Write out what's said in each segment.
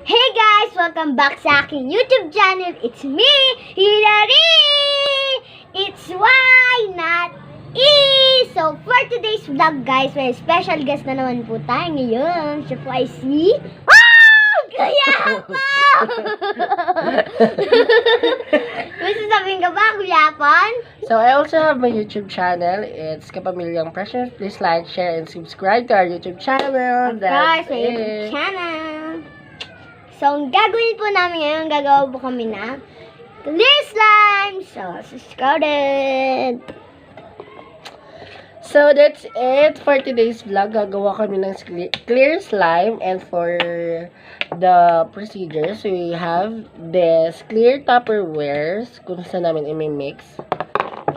Hey guys! Welcome back sa aking YouTube channel. It's me, Hilary! It's why not E! So, for today's vlog guys, may special guest na naman po tayo ngayon. Siya po ay si... Wow! Kuya po! May sasabihin ka ba, Kuya Pon? So, I also have my YouTube channel. It's Kapamilyang Precious. Please like, share, and subscribe to our YouTube channel. Of course, sa YouTube channel. So, ang gagawin po namin ngayon, gagawa po kami ng clear slime. So, subscribe. So, that's it for today's vlog. Gagawa kami ng clear slime. And for the procedures, we have this clear Tupperwares kung saan namin i-mix.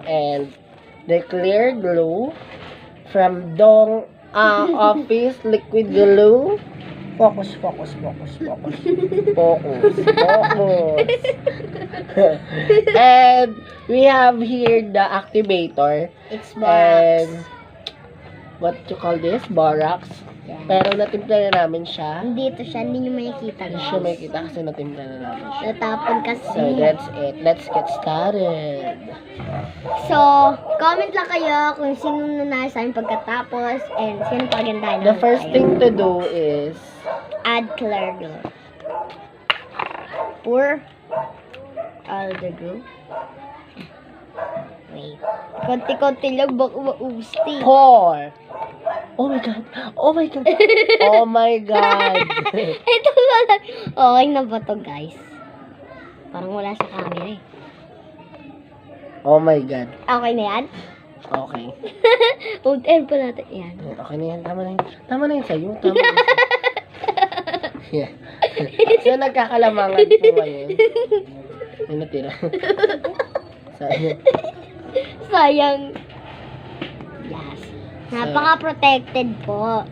And the clear glue from Dong Office Liquid Glue. Focus. And we have here the activator. It's borax. And what you call this? Borax. Yeah. Pero natimpla na namin siya. Dito siya, hindi nyo makikita. Hindi siya makikita kasi natimpla na namin siya. Natapon kasi. So that's it. Let's get started. So, comment lang kayo kung sino nanalo sa amin pagkatapos and sino pagandahin The first thing to do is add clear glue. Pour all the glue. Wait. Konti-konti lang baka mausti. pour. Oh my god. Oh my god. Oh my god. Ito na lang. Okay na ba to guys? Parang wala sa camera eh. Oh my god. Okay na yan? Okay. Puntahan pa natin yan. Okay na yan. Tama na yun. Tama na yun sa'yo. Tama na yun. Yeah. So, nagkakalamangan po ngayon. May natira. Sayang. Sayang. Yes. Napaka-protected po.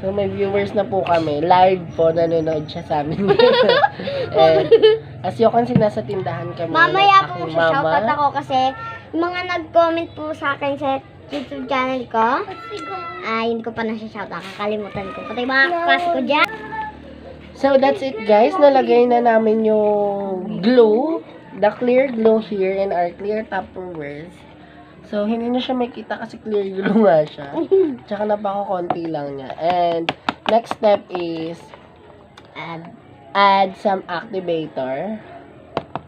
So, may viewers na po kami. Live po, nanonood siya sa amin. And, as you can see, nasa tindahan kami. Mamaya po Aking siya shoutout ako kasi yung mga nag-comment po sa akin sa YouTube channel ko. Hindi ko pa na siya shoutout. Kakalimutan ko. Pati mga class ko dyan. So, that's it guys. Nalagay na namin yung glue. The clear glue here in our clear Tupperwares. So, hindi na siya makita kasi clear glue nga siya. Tsaka napaka-konti lang niya. And, next step is add some activator.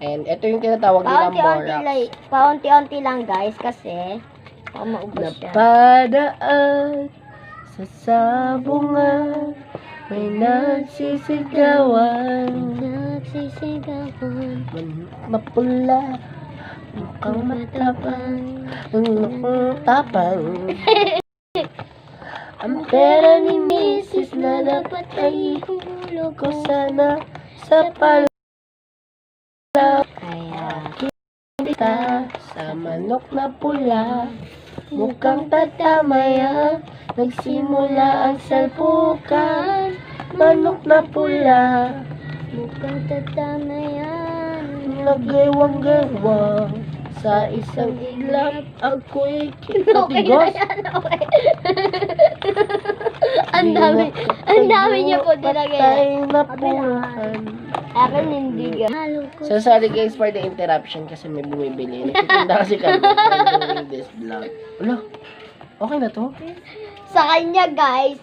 And, ito yung tinatawag nilang borax. Paunti-unti lang guys kasi baka maubos siya. Napadaan sa sabungan, may nagsisigawan. Mapula, mukhang matapang, tapang. Ang pera ni Mrs. na dapat ay ihulog ko sana sa pala. Kaya, Kita sa manok na pula, mukhang tatamaya, nagsimula ang salpukan. Manok na pula, mukhang tatamayan. nagawang-gawang sa isang iglap, ako'y Okay na kinatigas. yan, okay. Ang dami niya po dinagay. Patay na puhan. Akin hindi ka. So sorry guys for the interruption kasi may bumibili. Nagtitinda kasi kami doing this vlog. Wala, okay na to? Sa kanya guys,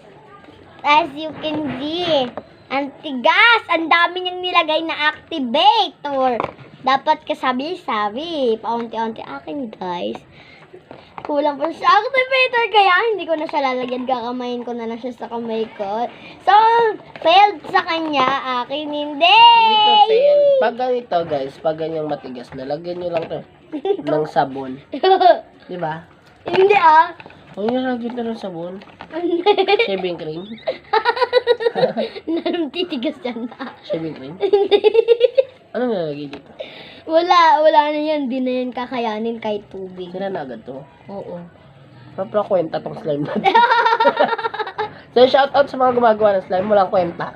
as you can see, ang tigas, ang dami niyang nilagay na activator. Dapat kasabi-sabi, paunti-unti akin guys. Kulang pa sa activator kaya hindi ko na siya lalagyan, kakamayin ko na lang siya sa kamay ko. So, failed sa kanya, akin hindi. Dito, fail. Pag ganito guys, pag ganyang matigas, nalagyan nyo lang to ng sabon. Di ba? Hindi ah. Huwag nyo lagyan to ng sabon. Shaving cream. Anong titigas yan na? Shaving cream. Ano nalagay dito? Wala na yan. Di na yan kakayanin kahit tubig. Sila na agad to. Oo. Kwenta tong slime natin. So, shoutout sa mga gumagawa ng slime. Walang kwenta.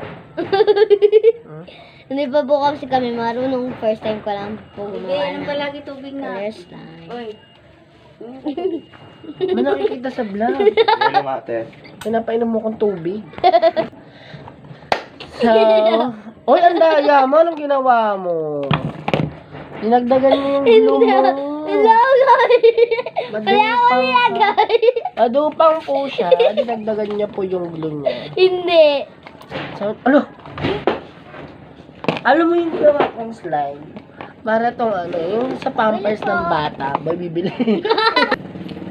Hindi pa po kasi kami marunong. First time ko lang po gumawa ng palagi tubig na. clear slime. Oy. May nakikita sa vlog. Wala mate. Pinapainom mo kong tubig. So, oy, ang daya mo. Anong ginawa mo? Dinagdagan mo yung glue mo. Hello, guys! Wala ako Madupang nilagay. Madupang po siya. Dinagdagan niya po yung glue niya. Hindi. So, ano? Alam mo yung ginawa kong slime? Para tong ano, yung sa pampers ng bata. Boy, bibili.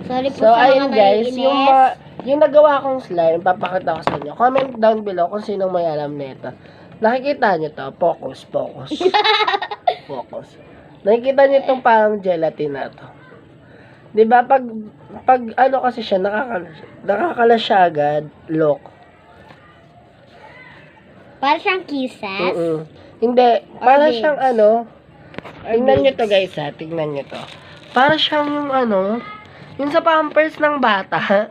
Sorry po So, sa ayun mga guys, naiinis. yung nagawa kong slime, papakita ko sa inyo. Comment down below kung sinong may alam nito. Nakikita nyo to? Focus, focus. Focus. Nakikita nyo itong parang gelatin na to. Diba, pag ano kasi siya, nakakalas siya agad, look. Para siyang kisses. Hindi, para Orbits. siyang ano, tingnan nyo to guys ha, tingnan nyo to. Para siyang yung ano, yung sa pampers ng bata.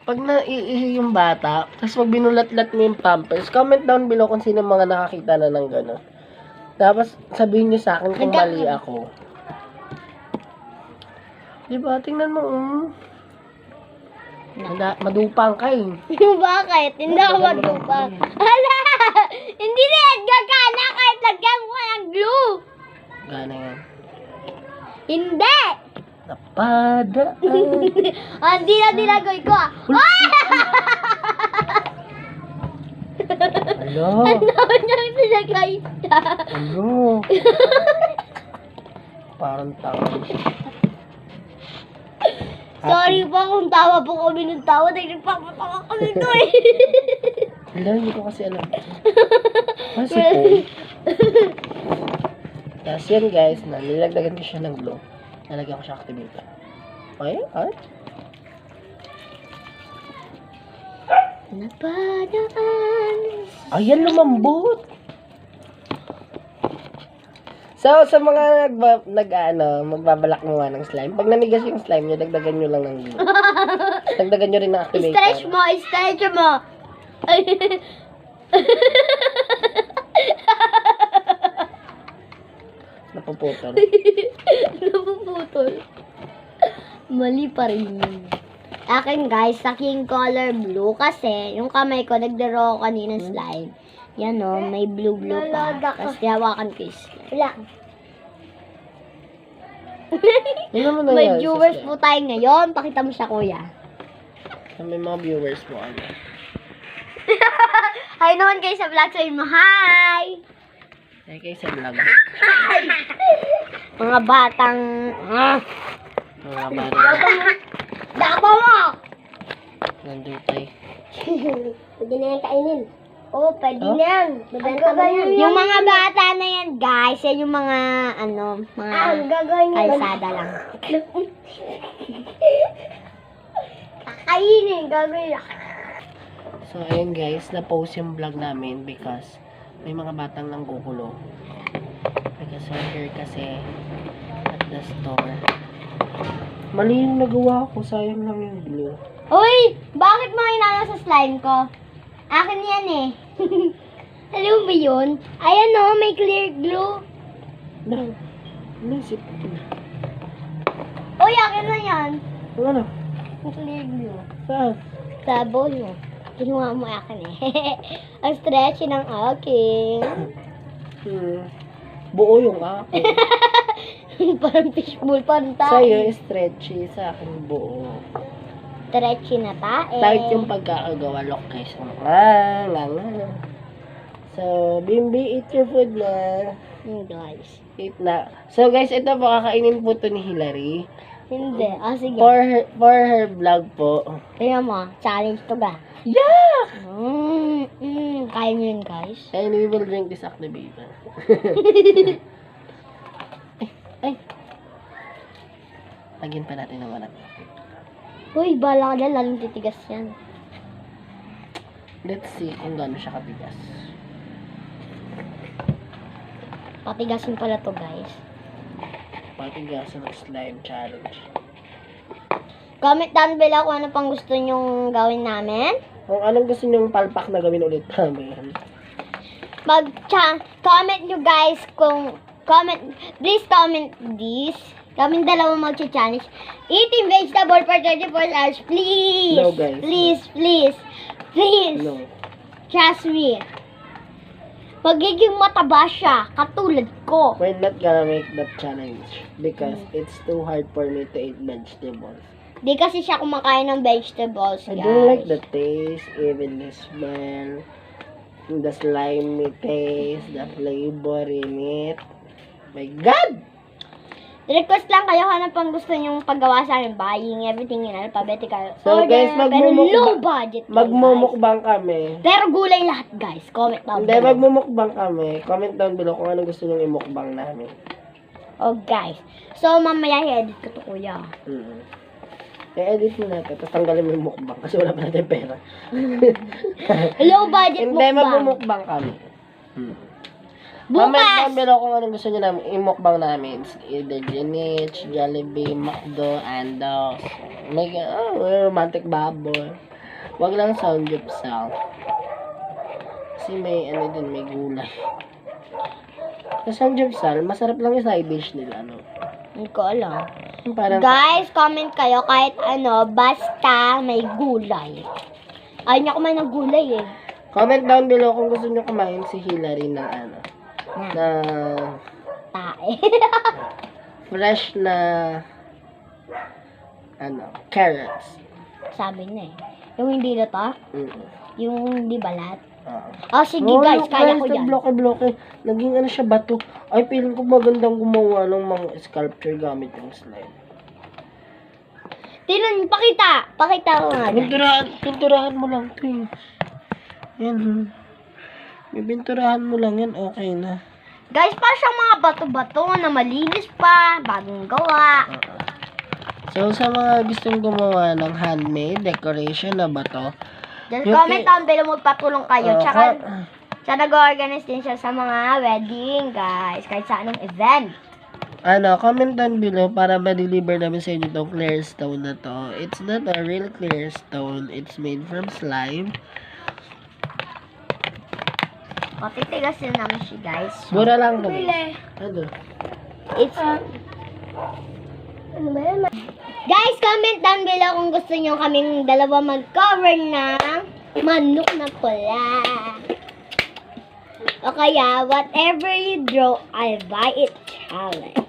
Pag naiihi yung bata, tapos pag binulat-lat mo yung pampers, comment down below kung sino mga nakakita na ng gano'n. Tapos sabihin nyo sa akin kung mali ako. Diba, tingnan mo, madupang ka eh. Bakit? Hindi ako magupang. Hala! Hindi na yan gagana kahit lagyan mo ng glue. Gana yan. Hindi! Napadaan. Hindi na dinagay ko. Hello. Ano niyang nilagay siya? Hello. Parang tao. Sorry po kung tawa po kami ng tawa. Dahil nagpapatawa kami ito eh. Hello, hindi ko kasi alam. Kasi po. Tapos yan guys, nilagdagan ko siya ng glue. Nalagyan ko siya activator. Okay, ay. Napadaan. Ayan, lumambot. So, sa mga magbabalak mo ng slime, pag nanigas yung slime nyo, dagdagan nyo lang ng glue. Dagdagan nyo rin ng activator. Stretch mo, stretch mo. Napuputol. Napuputol. Mali pa rin yun. Akin guys, sa king color blue kasi yung kamay ko nagdaro ko kanina slime. Yan o, may blue pa. Tapos hawakan ko yung slime. Wala. Ano mo na May yan, viewers sister? po tayo ngayon. Pakita mo siya kuya. May mga viewers mo. Ano? Hi naman kayo sa vlog. Sabihin mo, hi! Ay, kayo sa vlog. Mga batang... Mga bata. Dapa mo! Nandun tayo. Pwede na yan kainin. Oo, pwede na yan. Yung mga bata na yan, guys, yan yung mga, mga kalsada lang. Kakainin, gagawin lang. So, ayun guys, na-post yung vlog namin because may mga batang nanggugulo. Because we're here kasi at the store. Mali yung nagawa ko, sayang lang yung glue. Uy! Bakit mo inano sa slime ko? Akin yan eh. Alam mo yun? Ayan o, may clear glue. Naisip ko. Uy, akin na yan. Ano? May clear glue. Saan? Sa bowl mo. Kinuha mo akin eh. Ang stretchy ng akin. Buo yung ako. Parang fishbowl, parang tayo. Sa'yo, stretchy. Sa akin, buo. Stretchy na tae. Tight yung pagkakagawa. Look guys. So, Bimbi, eat your food na. Guys. Eat na. So guys, ito po, kakainin po to ni Hilary. Hindi. Sige. For her vlog po. Tingnan mo. Challenge to ga. Yeah! Kaya nyo yun, guys. And we will drink this activator. ay. Lagyan pa natin ng manat. Uy, bala ka dyan. Lalong titigas yan. Let's see kung gaano siya katigas. Patigasin pala to, guys. Patigas ng slime challenge. Comment down below kung ano pang gusto nyong gawin namin. Kung anong gusto nyong palpak na gawin ulit namin. Comment nyo guys please comment this. Kami dalawa mag-challenge. Eating vegetable for 24 hours, please. No, guys. Please. No. Trust me. magiging mataba siya, katulad ko. We're not gonna make that challenge because it's too hard for me to eat vegetables. Di kasi siya kumakain ng vegetables, I guys. don't like the taste, even the smell, the slimy taste, the flavor in it. My God! Request lang kayo hanap pang gusto nyong paggawa sa amin. Buying everything in alphabetical So, order. guys, pero low budget. lang, guys. magmumukbang kami. Pero gulay lahat, guys. Comment down Hindi, below. magmumukbang kami. Comment down below kung ano gusto nyong imukbang namin. Oh, guys. So, mamaya i-edit ko to, kuya. I-edit mo natin, tapos tanggalin mo yung mukbang kasi wala pa natin pera. Low budget Hindi, mukbang. magmumukbang kami. Comment Bukas! down below kung anong gusto nyo namin imukbang namin. It's either Geniche, Jollibee, McDo, Andos. May romantic baboy. Wag lang sound of salt. Kasi may ano din, may gulay. Sa sound of salt, masarap lang yung side dish nila, no? Hindi ko alam. Parang, Guys, comment kayo kahit ano, basta may gulay. Ayaw niya kumain ng gulay eh. comment down below kung gusto nyo kumain si Hillary ng ano, na Tae. fresh na ano, carrots. Sabi na eh. Yung hindi lata, Mm. yung hindi balat. Oo. Oh, sige guys, kaya ko yan. Bloke-bloke. Naging ano siya, bato. Ay, feeling ko magandang gumawa ng mga sculpture gamit yung slime. Tinan, pakita ko nga. guys. Pinturahan mo lang ito eh. Yan. May pinturahan mo lang yan, okay na. Guys, pa siyang mga bato-bato na malinis pa, bagong gawa. So, sa mga gustong gumawa ng handmade decoration na bato, Just yung comment down below, magpatulong kayo. Tsaka, siya nag-organize din siya sa mga wedding, guys. Kahit sa anong event. comment down below para ma-deliver namin sa inyo itong clear stone na to. It's not a real clear stone. It's made from slime. O, titigasin namin siya, guys. Mura lang to. Bili. Ano? It's... Ano ba yan? Guys, comment down below kung gusto nyo kaming dalawa mag-cover ng manok na pula. O kaya, whatever you draw, I'll buy it challenge.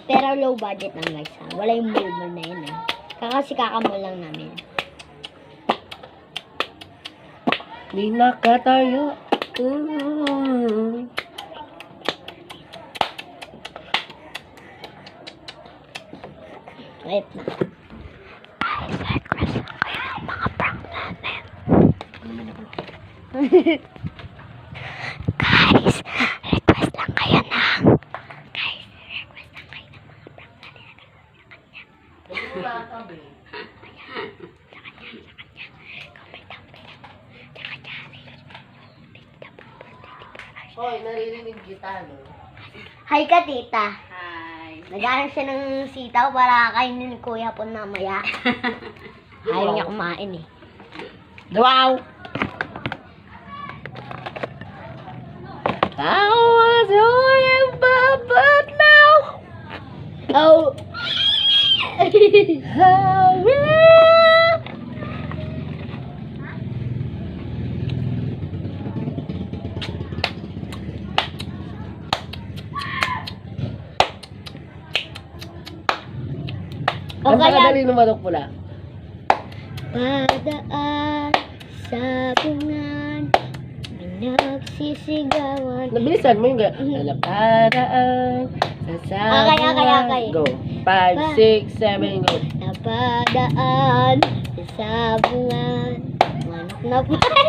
Pero low budget lang guys ha. Wala yung mulmul na yun ha. Kakamul lang namin. Di na ka tayo. Wait na. Guys, request lang kayo ng mga prank natin. Guys, request lang kayo ng... Guys, request lang kayo ng mga prank natin. Comment down below. Hoy, naririnig kita, no? Hi ka, tita. Hi. Naghanap siya ng sitaw para kainin ni Kuya po mamaya. Ayaw niya kumain eh. Wow! How was your but now? Oh! How will... Ang Okay yan. pakadali ng manok pula. Padaan sa bungan, nagsisigawan. Nabilisan mo yung Nalapadaan sa sabungan. Okay. Go. 5, 6, 7, go. Napadaan sa bungan, manok na pula.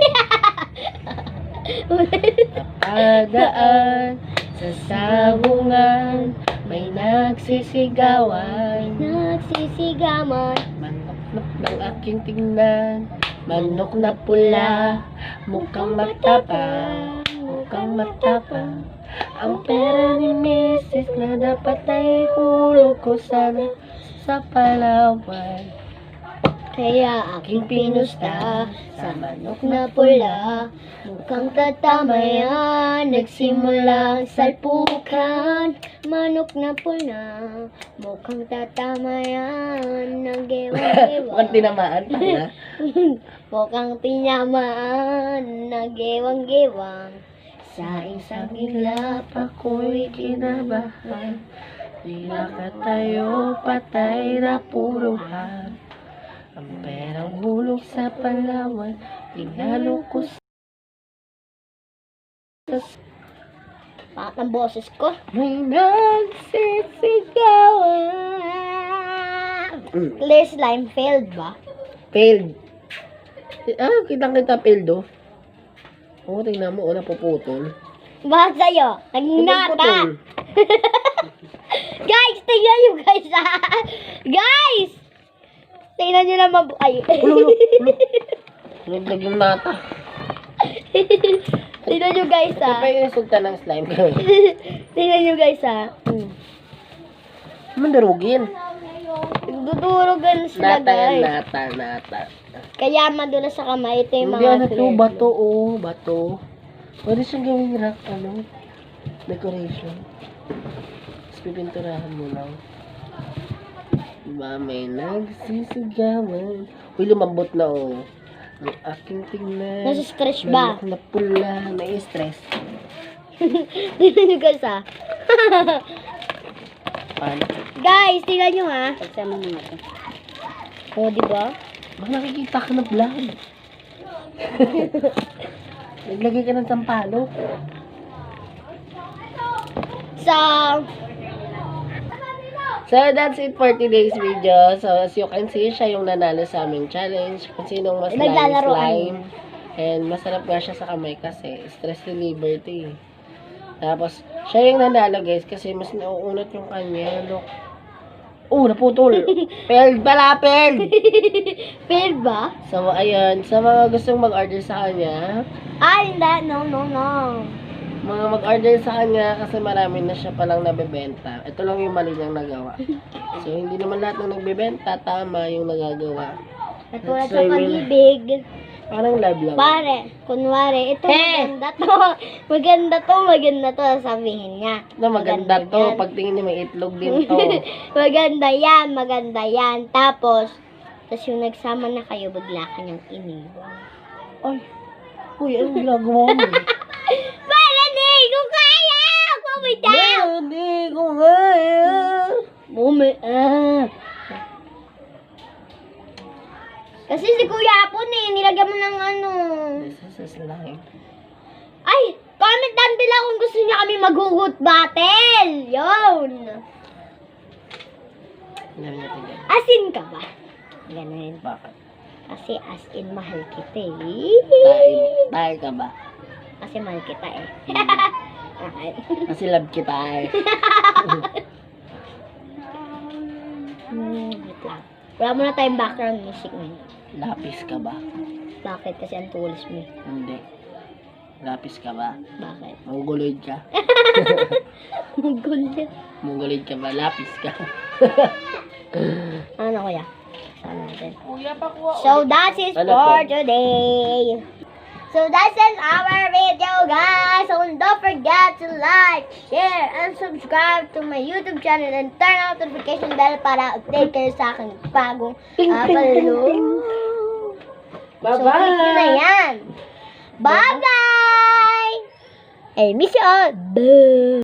Napadaan sa sabungan, may nagsisigawan. Nagsisigawan. Manok ng aking tingnan, manok na pula, mukhang matapang, mukhang matapang. Ang pera ni Mrs. na dapat ay hulog ko sana sa Palawan. Kaya aking pinusta sa manok na pula. Mukhang tatamayan, nagsimulang salpukan. Manok na pula, mukhang tatamayan, nag-ewan-ewan. Mukhang tinamaan pala. Mukhang tinamaan, nag-ewang-gewang. Sa isang iglap ako'y kinabahan. Di nakatayo, patay na puruhan. Ang perang hulog sa Palawan, inalo ko sa... Bakit ang boses ko? May nagsisigawan. Clear slime failed ba? Failed. Kitang-kita failed, oh. Oo, tingnan mo, napuputol. Bakit sa'yo? Nagnata! Napuputol. Guys, tingnan nyo guys guys! Tingnan nyo na ay. Nagdag yung nata. Tingnan nyo guys Ito pa yung resulta ng slime. Tingnan nyo guys Mandarugin. Dudurugan sila Nata yan, guys. nata. Kaya madulas sa kamay. Ito yung Hindi, mga ano to, clear. bato, oh, bato. Pwede siyang gawing rock, decoration. Tapos pipinturahan mo lang. Diba, may nagsisigawan. Uy, lumambot na, oh. Ang aking tingnan. Nasa-stretch ba? Na pula, nai-stress. Tingnan nyo guys Paano? Guys, tingnan nyo Pagsama mo nga ito. O, diba? Baka nakikita ka na vlog. Naglagay ka ng sampalo. So, that's it for today's video. So, as you can see, siya yung nanalo sa aming challenge. Kung sinong mas Naglalaro slime. And masarap nga siya sa kamay kasi stress reliever ito eh. Tapos, siya yung nanalo guys kasi mas nauunat yung kanya. Look. Oh, naputol. Failed pala, failed. Failed ba? So, ayun. Sa mga gustong mag-order sa kanya, Hindi. No. mga mag-order sa kanya kasi marami na siya palang nabebenta. Ito lang yung mali niyang nagawa. So, hindi naman lahat ng nagbebenta, tama yung nagagawa. Katulad That's sa why we- pag-ibig. Parang live lang. Pare, kunwari, ito maganda to. Maganda to, sabihin niya. No, maganda to. yan. Pagtingin niya may itlog din to. maganda yan. Tapos yung nagsama na kayo, bigla ka niyang iniwan. Ay, uy, anong ginagawa mo? Para di ko kaya! Bumitaw! Hindi ko kaya. Kasi si Kuya Apon nilagyan mo ng This is slime. Ay! Comment down below kung gusto niya kami maghugot battle! Yun! Tingnan natin yan. Asin ka ba? Ganun. Bakit? Kasi as in mahal kita Tayo ka ba? Kasi mahal kita Okay. Kasi love kita eh. Wait lang. Wala muna tayong background music ngayon. Lapis ka ba? Bakit? Kasi ang tulis mo. Hindi. Lapis ka ba? Bakit? Mongoloid ka? Magulit. Mongoloid ka ba? Lapis ka? Ano kuya? Saan natin? Kuya, pakuha. So that's it Ano for to? today. So that's it our video guys. So don't forget to like, share, and subscribe to my YouTube channel and turn on notification bell para update kayo sa aking bagong upload. So click nyo na yan. Bye-bye! I miss you all. Bye!